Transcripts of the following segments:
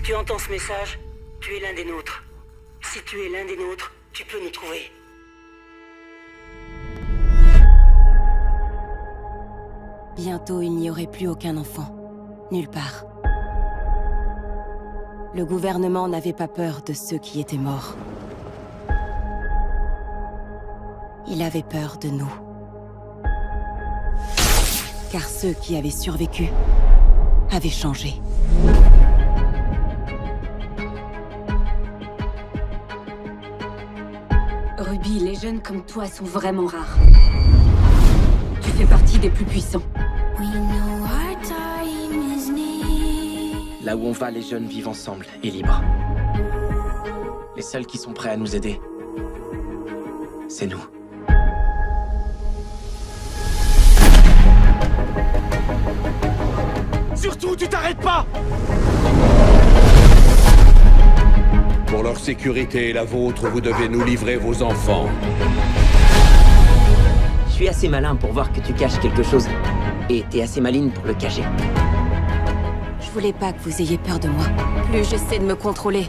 tu entends ce message, tu es l'un des nôtres. Si tu es l'un des nôtres, tu peux nous trouver. Bientôt, il n'y aurait plus aucun enfant. Nulle part. Le gouvernement n'avait pas peur de ceux qui étaient morts. Il avait peur de nous. Car ceux qui avaient survécu avaient changé. Ruby, les jeunes comme toi sont vraiment rares. Tu fais partie des plus puissants. Là où on va, les jeunes vivent ensemble et libres. Les seuls qui sont prêts à nous aider, c'est nous. Surtout, tu t'arrêtes pas! Pour leur sécurité et la vôtre, vous devez nous livrer vos enfants. Je suis assez malin pour voir que tu caches quelque chose. Et t'es assez maline pour le cacher. Je voulais pas que vous ayez peur de moi. Plus j'essaie de me contrôler,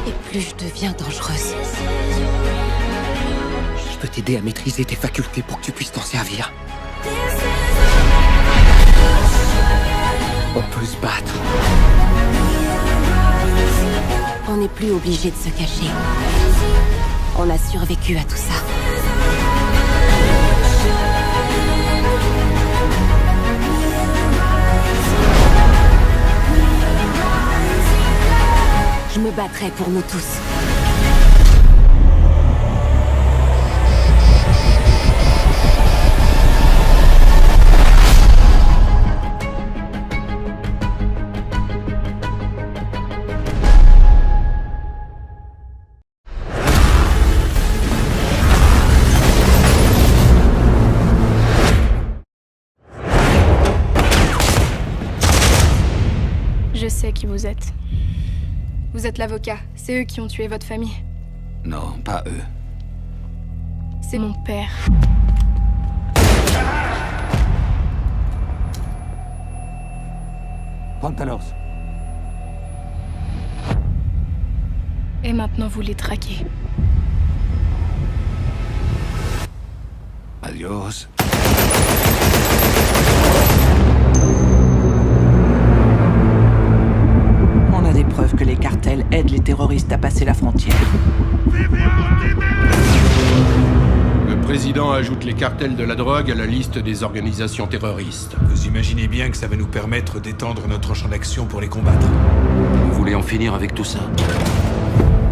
et plus je deviens dangereuse. Je peux t'aider à maîtriser tes facultés pour que tu puisses t'en servir. On peut se battre. On n'est plus obligé de se cacher. On a survécu à tout ça. Je me battrai pour nous tous. Je sais qui vous êtes. Vous êtes l'avocat. C'est eux qui ont tué votre famille. Non, pas eux. C'est mon père. Pantalos. Et maintenant, vous les traquez. Adios. On a des preuves que les cartels aident les terroristes à passer la frontière. Le président ajoute les cartels de la drogue à la liste des organisations terroristes. Vous imaginez bien que ça va nous permettre d'étendre notre champ d'action pour les combattre. Vous voulez en finir avec tout ça?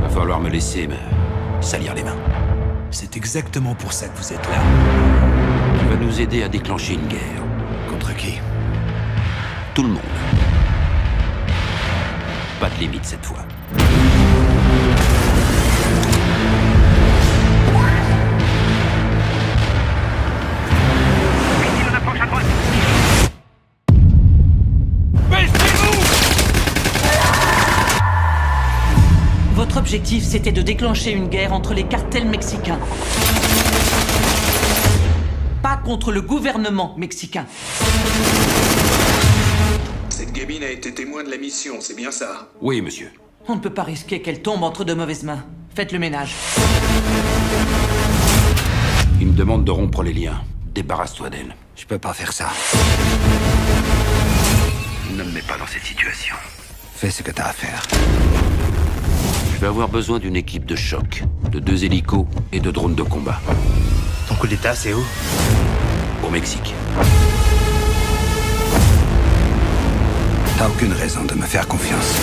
Va falloir me laisser salir les mains. C'est exactement pour ça que vous êtes là. Tu vas nous aider à déclencher une guerre. Contre qui? Tout le monde. Pas de limite cette fois. Votre objectif, c'était de déclencher une guerre entre les cartels mexicains. Pas contre le gouvernement mexicain. Cette gamine a été témoin de la mission, c'est bien ça? Oui, monsieur. On ne peut pas risquer qu'elle tombe entre de mauvaises mains. Faites le ménage. Il me demande de rompre les liens. Débarrasse-toi d'elle. Je peux pas faire ça. Ne me mets pas dans cette situation. Fais ce que t'as à faire. Je vais avoir besoin d'une équipe de choc, de 2 hélicos et de drones de combat. Ton coup d'état, c'est où? Au Mexique. T'as aucune raison de me faire confiance.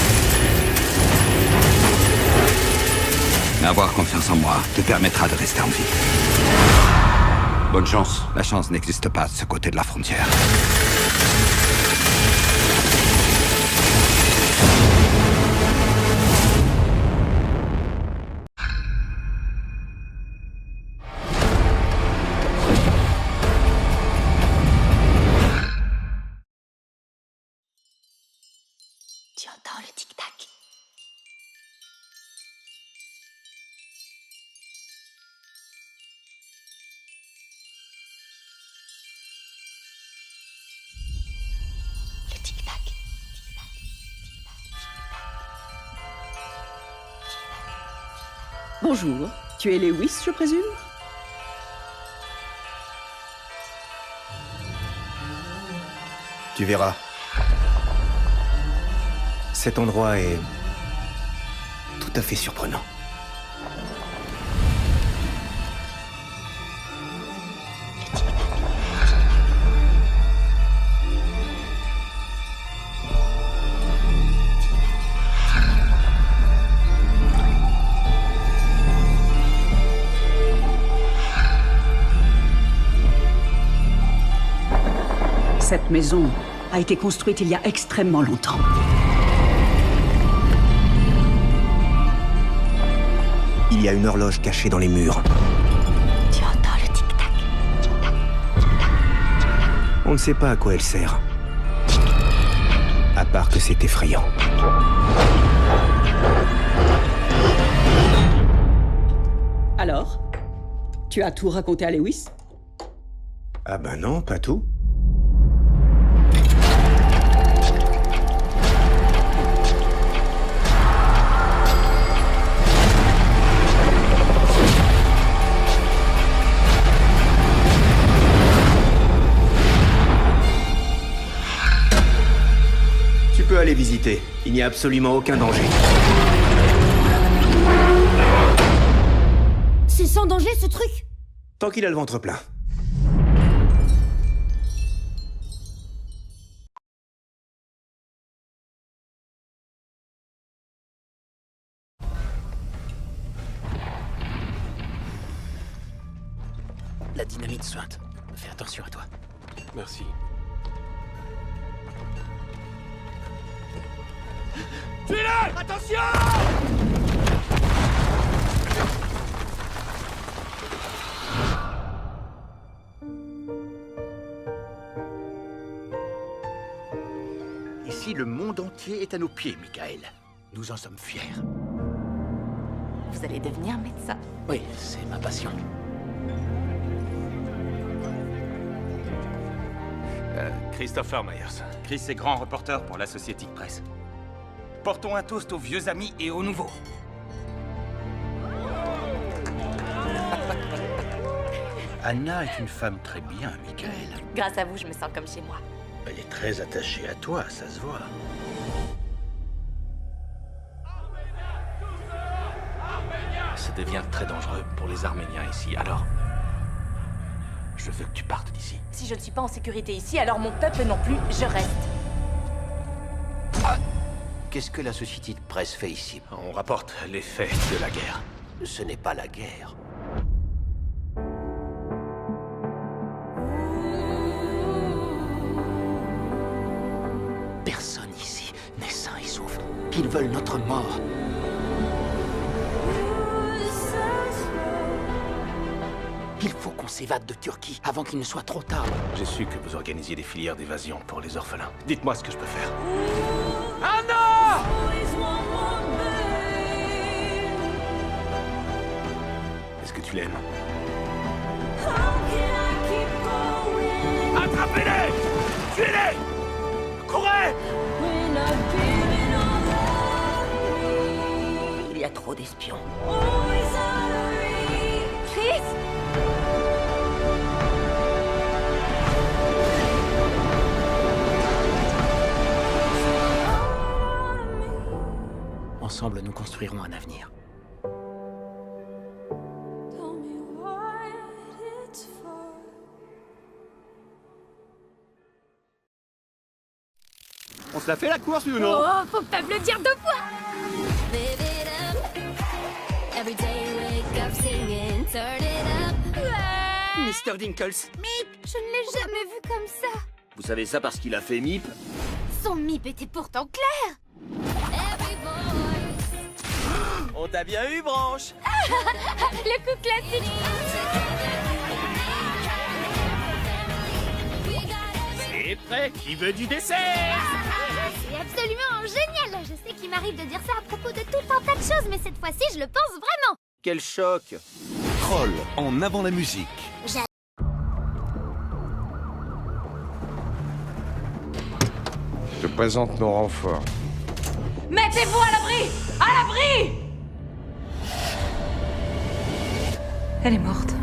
Mais avoir confiance en moi te permettra de rester en vie. Bonne chance. La chance n'existe pas de ce côté de la frontière. Tu entends le tic-tac? Le tic-tac. Bonjour. Tu es Lewis, je présume? Tu verras. Cet endroit est tout à fait surprenant. Cette maison a été construite il y a extrêmement longtemps. Il y a une horloge cachée dans les murs. Tu entends le tic-tac, tic-tac, tic-tac. On ne sait pas à quoi elle sert. À part que c'est effrayant. Alors? Tu as tout raconté à Lewis? Ah ben non, pas tout. Tu peux aller visiter. Il n'y a absolument aucun danger. C'est sans danger ce truc? Tant qu'il a le ventre plein. La dynamite sointe. Fais attention à toi. Merci. Tuez-le! Attention! Ici, le monde entier est à nos pieds, Michael. Nous en sommes fiers. Vous allez devenir médecin. Oui, c'est ma passion. Christopher Myers. Chris est grand reporter pour l'Associated Press. Portons un toast aux vieux amis et aux nouveaux. Anna est une femme très bien, Michael. Grâce à vous, je me sens comme chez moi. Elle est très attachée à toi, ça se voit. Ça devient très dangereux pour les Arméniens ici, alors... Je veux que tu partes d'ici. Si je ne suis pas en sécurité ici, alors mon peuple non plus, je reste. Qu'est-ce que la société de presse fait ici? On rapporte les faits de la guerre. Ce n'est pas la guerre. Personne ici n'est sain et sauf. Ils veulent notre mort. Il faut qu'on s'évade de Turquie avant qu'il ne soit trop tard. J'ai su que vous organisiez des filières d'évasion pour les orphelins. Dites-moi ce que je peux faire. Anna! Est-ce que tu l'aimes? Attrapez-les! Tuez-les! Courez! Il y a trop d'espions. Chris! Ensemble, nous construirons un avenir. On se la fait la course, ou non? Oh, faut pas me le dire deux fois. Mr. Dinkles. Mip, je ne l'ai jamais vu comme ça. Vous savez ça parce qu'il a fait Mip? Son Mip était pourtant clair. On t'a bien eu, Branche. Le coup classique. C'est prêt. Qui veut du dessert? C'est absolument génial. Je sais qu'il m'arrive de dire ça à propos de tout un tas de choses, mais cette fois-ci, je le pense vraiment. Quel choc. Troll, en avant la musique. Je te présente nos renforts. Mettez-vous à l'abri! À l'abri! Elle est morte.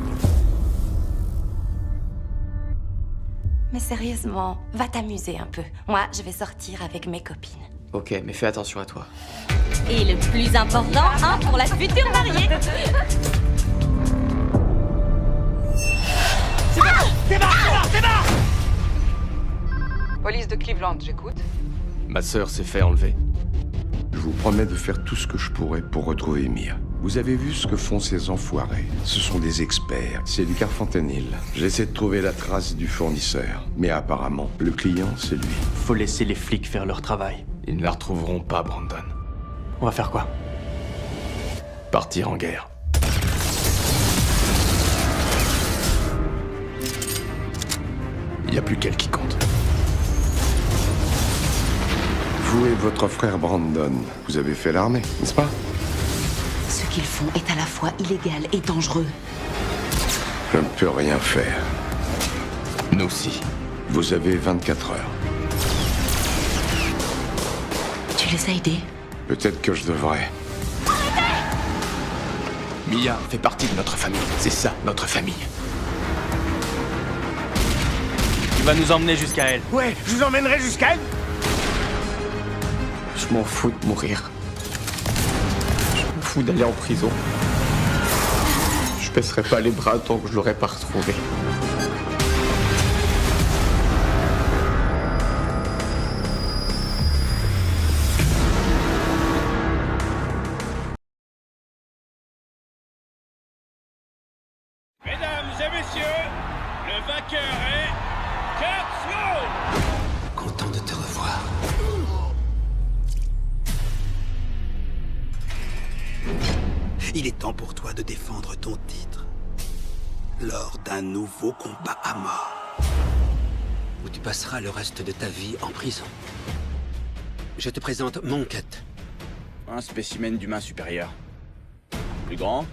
Mais sérieusement, va t'amuser un peu. Moi, je vais sortir avec mes copines. Ok, mais fais attention à toi. Et le plus important, pour la future mariée. C'est mort. Police de Cleveland, j'écoute. Ma sœur s'est fait enlever. Je vous promets de faire tout ce que je pourrai pour retrouver Mia. Vous avez vu ce que font ces enfoirés? Ce sont des experts. C'est du carfentanyl. J'essaie de trouver la trace du fournisseur. Mais apparemment, le client, c'est lui. Faut laisser les flics faire leur travail. Ils ne la retrouveront pas, Brandon. On va faire quoi? Partir en guerre. Il n'y a plus qu'elle qui compte. Vous et votre frère Brandon, vous avez fait l'armée, n'est-ce pas? Ce qu'ils font est à la fois illégal et dangereux. Je ne peux rien faire. Nous aussi. Vous avez 24 heures. Tu les as aidés? Peut-être que je devrais. Mia fait partie de notre famille. C'est ça, notre famille. Tu vas nous emmener jusqu'à elle. Ouais, je vous emmènerai jusqu'à elle. Je m'en fous de mourir. Je m'en fous d'aller en prison. Je baisserai pas les bras tant que je l'aurai pas retrouvé. Mesdames et messieurs, le vainqueur est Kurt Sloan. Content de te revoir. Il est temps pour toi de défendre ton titre lors d'un nouveau combat à mort. Où tu passeras le reste de ta vie en prison. Je te présente Monket. Un spécimen d'humain supérieur. Plus grand.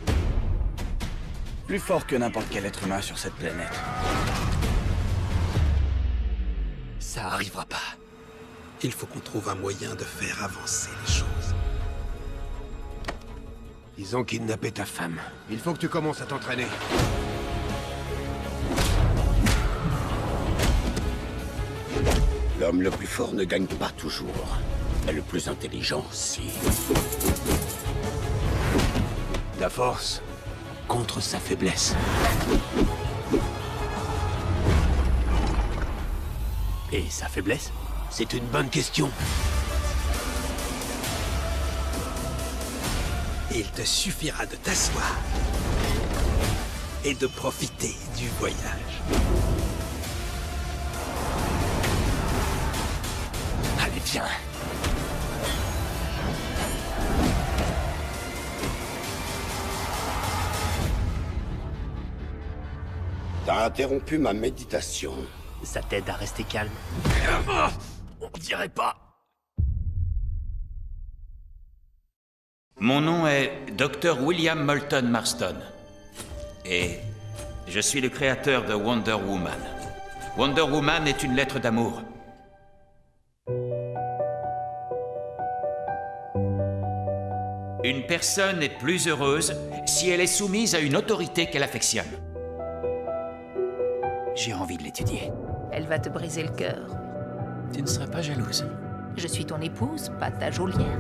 Plus fort que n'importe quel être humain sur cette planète. Ça arrivera pas. Il faut qu'on trouve un moyen de faire avancer les choses. Ils ont kidnappé ta femme. Il faut que tu commences à t'entraîner. L'homme le plus fort ne gagne pas toujours. Mais le plus intelligent, si. La force contre sa faiblesse. Et sa faiblesse? C'est une bonne question. Il te suffira de t'asseoir et de profiter du voyage. Allez, viens. T'as interrompu ma méditation. Ça t'aide à rester calme? On dirait pas. Mon nom est Dr. William Moulton Marston. Et je suis le créateur de Wonder Woman. Wonder Woman est une lettre d'amour. Une personne est plus heureuse si elle est soumise à une autorité qu'elle affectionne. J'ai envie de l'étudier. Elle va te briser le cœur. Tu ne serais pas jalouse? Je suis ton épouse, pas ta geôlière.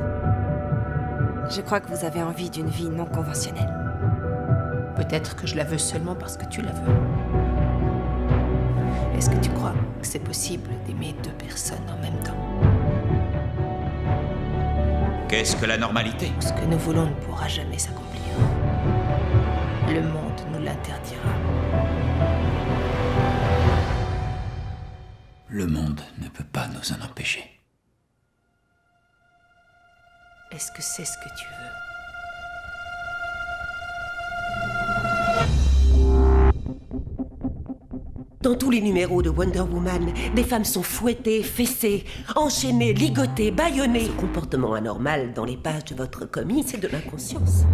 Je crois que vous avez envie d'une vie non conventionnelle. Peut-être que je la veux seulement parce que tu la veux. Est-ce que tu crois que c'est possible d'aimer deux personnes en même temps? Qu'est-ce que la normalité? Ce que nous voulons ne pourra jamais s'accomplir. Le monde nous l'interdira. Le monde ne peut pas nous en empêcher. Est-ce que c'est ce que tu veux? Dans tous les numéros de Wonder Woman, des femmes sont fouettées, fessées, enchaînées, ligotées, bâillonnées. Ce comportement anormal dans les pages de votre comics, c'est de l'inconscience.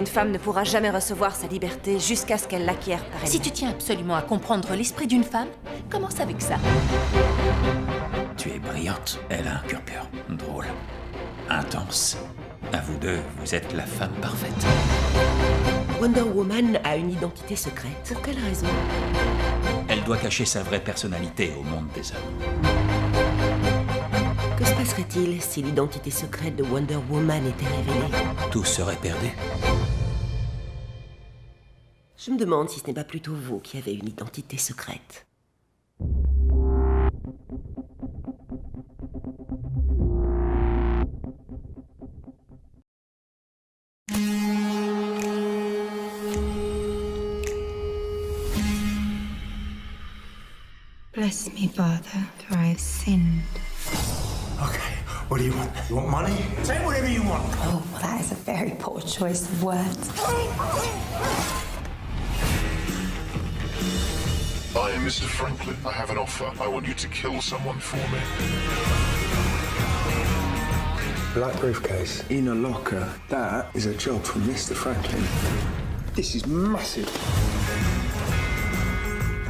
Une femme ne pourra jamais recevoir sa liberté jusqu'à ce qu'elle l'acquiert par elle-même. Si tu tiens absolument à comprendre l'esprit d'une femme, commence avec ça. Tu es brillante. Elle a un cœur pur. Drôle. Intense. À vous deux, vous êtes la femme parfaite. Wonder Woman a une identité secrète. Pour quelle raison? Elle doit cacher sa vraie personnalité au monde des hommes. Que se passerait-il si l'identité secrète de Wonder Woman était révélée? Tout serait perdu. Je me demande si ce n'est pas plutôt vous qui avez une identité secrète. Bless me, Father, for I have sinned. Okay, what do you want? You want money? Say whatever you want. Oh, well, that is a very poor choice of words. I am Mr. Franklin. I have an offer. I want you to kill someone for me. Black briefcase in a locker. That is a job for Mr. Franklin. This is massive.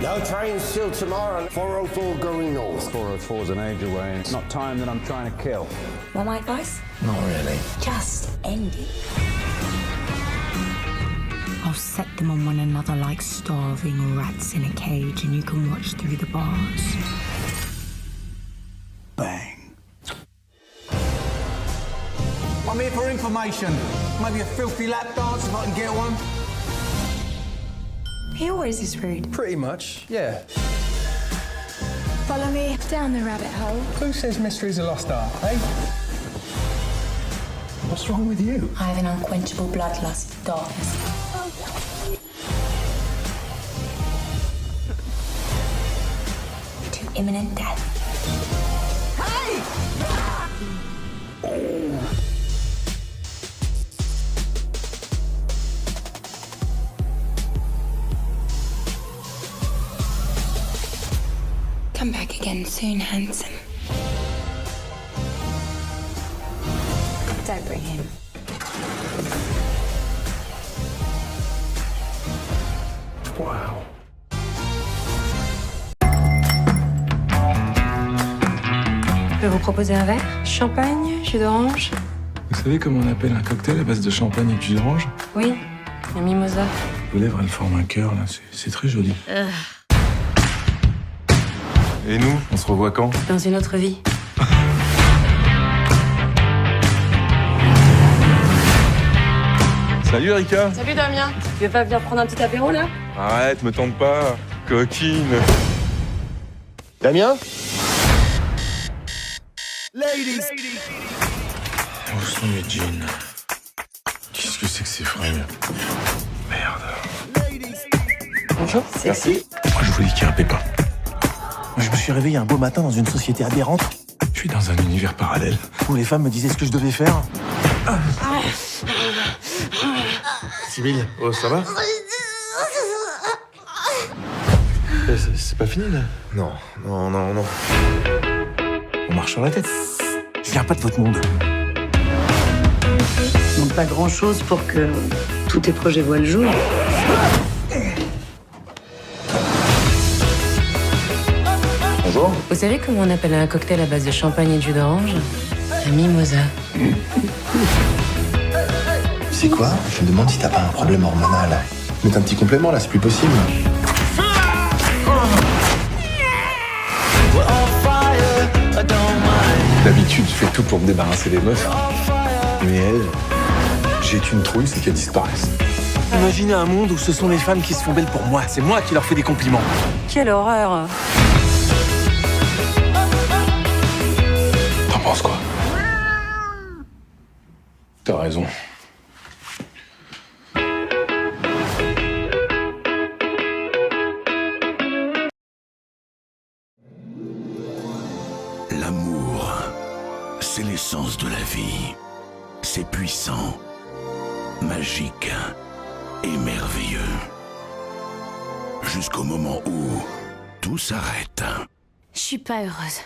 No trains till tomorrow. 404 going north. 404's an age away. It's not time that I'm trying to kill. Want my advice? Not really. Just end it. I'll set them on one another like starving rats in a cage, and you can watch through the bars. Bang. I'm here for information. Maybe a filthy lap dance if I can get one. He always is rude. Pretty much, yeah. Follow me down the rabbit hole. Who says mystery's a lost art, eh? What's wrong with you? I have an unquenchable bloodlust for darkness. To imminent death. Hey! Come back again soon, handsome. Don't bring him. Wow. Je peux vous proposer un verre? Champagne, jus d'orange? Vous savez comment on appelle un cocktail à base de champagne et de jus d'orange? Oui, un mimosa. Vos lèvres, elles forment un cœur, là. C'est très joli. Et nous, on se revoit quand? Dans une autre vie. Salut Erika. Salut Damien. Tu veux pas venir prendre un petit apéro là? Arrête, me tente pas. Coquine. Damien? Ladies. Où sont mes jeans? Qu'est-ce que c'est que ces fringues? Merde. Bonjour, sexy. Moi, je vous dis qu'il y a un pépin. Je me suis réveillé un beau matin dans une société aberrante Je suis dans un univers parallèle. où les femmes me disaient ce que je devais faire. Sibylle, oh, ça va? C'est pas fini, là? Non. On marche sur la tête. Je viens pas de votre monde. Donc pas grand-chose pour que tous tes projets voient le jour. Bonjour. Vous savez comment on appelle un cocktail à base de champagne et de jus d'orange? Un mimosa. Tu sais quoi? Je me demande si t'as pas un problème hormonal. Mets un petit complément là, c'est plus possible. D'habitude, je fais tout pour me débarrasser des meufs. Mais elle, j'ai une trouille, c'est qu'elle disparaisse. Imaginez un monde où ce sont les femmes qui se font belles pour moi. C'est moi qui leur fais des compliments. Quelle horreur! T'en penses quoi? T'as raison. L'amour, c'est l'essence de la vie. C'est puissant, magique et merveilleux. Jusqu'au moment où tout s'arrête. Je suis pas heureuse.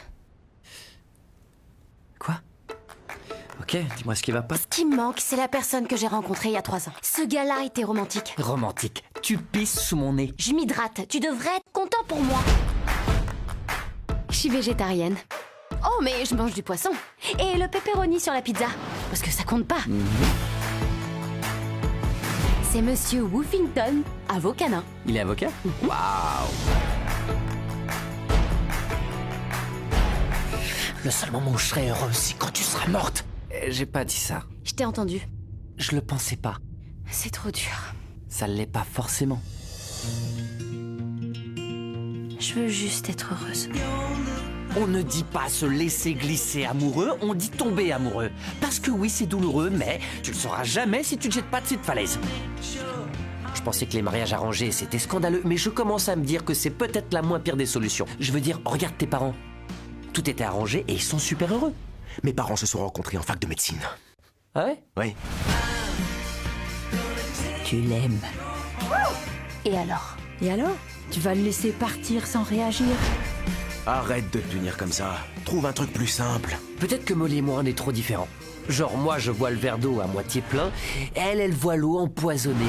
Ok, dis-moi ce qui va pas. Ce qui me manque, c'est la personne que j'ai rencontrée il y a 3 ans. Ce gars-là était romantique. Romantique. Tu pisses sous mon nez. Je m'hydrate. Tu devrais être content pour moi. Je suis végétarienne. Oh, mais je mange du poisson. Et le pepperoni sur la pizza. Parce que ça compte pas. C'est Monsieur Woofington, avocat nain. Il est avocat? Waouh! Le seul moment où je serai heureux, c'est quand tu seras morte. J'ai pas dit ça. Je t'ai entendu. Je le pensais pas. C'est trop dur. Ça l'est pas forcément. Je veux juste être heureuse. On ne dit pas se laisser glisser amoureux, on dit tomber amoureux. Parce que oui, c'est douloureux, mais tu le sauras jamais si tu ne jettes pas de cette falaise. Je pensais que les mariages arrangés, c'était scandaleux, mais je commence à me dire que c'est peut-être la moins pire des solutions. Je veux dire, regarde tes parents. Tout était arrangé et ils sont super heureux. Mes parents se sont rencontrés en fac de médecine. Ah ouais? Oui. Tu l'aimes. Et alors? Et alors? Tu vas le laisser partir sans réagir? Arrête de te tenir comme ça. Trouve un truc plus simple. Peut-être que Molly et moi, on est trop différents. Genre, moi, je vois le verre d'eau à moitié plein, elle voit l'eau empoisonnée.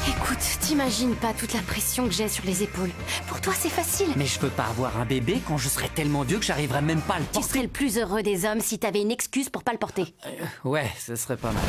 Écoute, t'imagines pas toute la pression que j'ai sur les épaules. Pour toi, c'est facile. Mais je veux pas avoir un bébé quand je serai tellement vieux que j'arriverai même pas à le porter. Tu serais le plus heureux des hommes si t'avais une excuse pour pas le porter. Ouais, ce serait pas mal.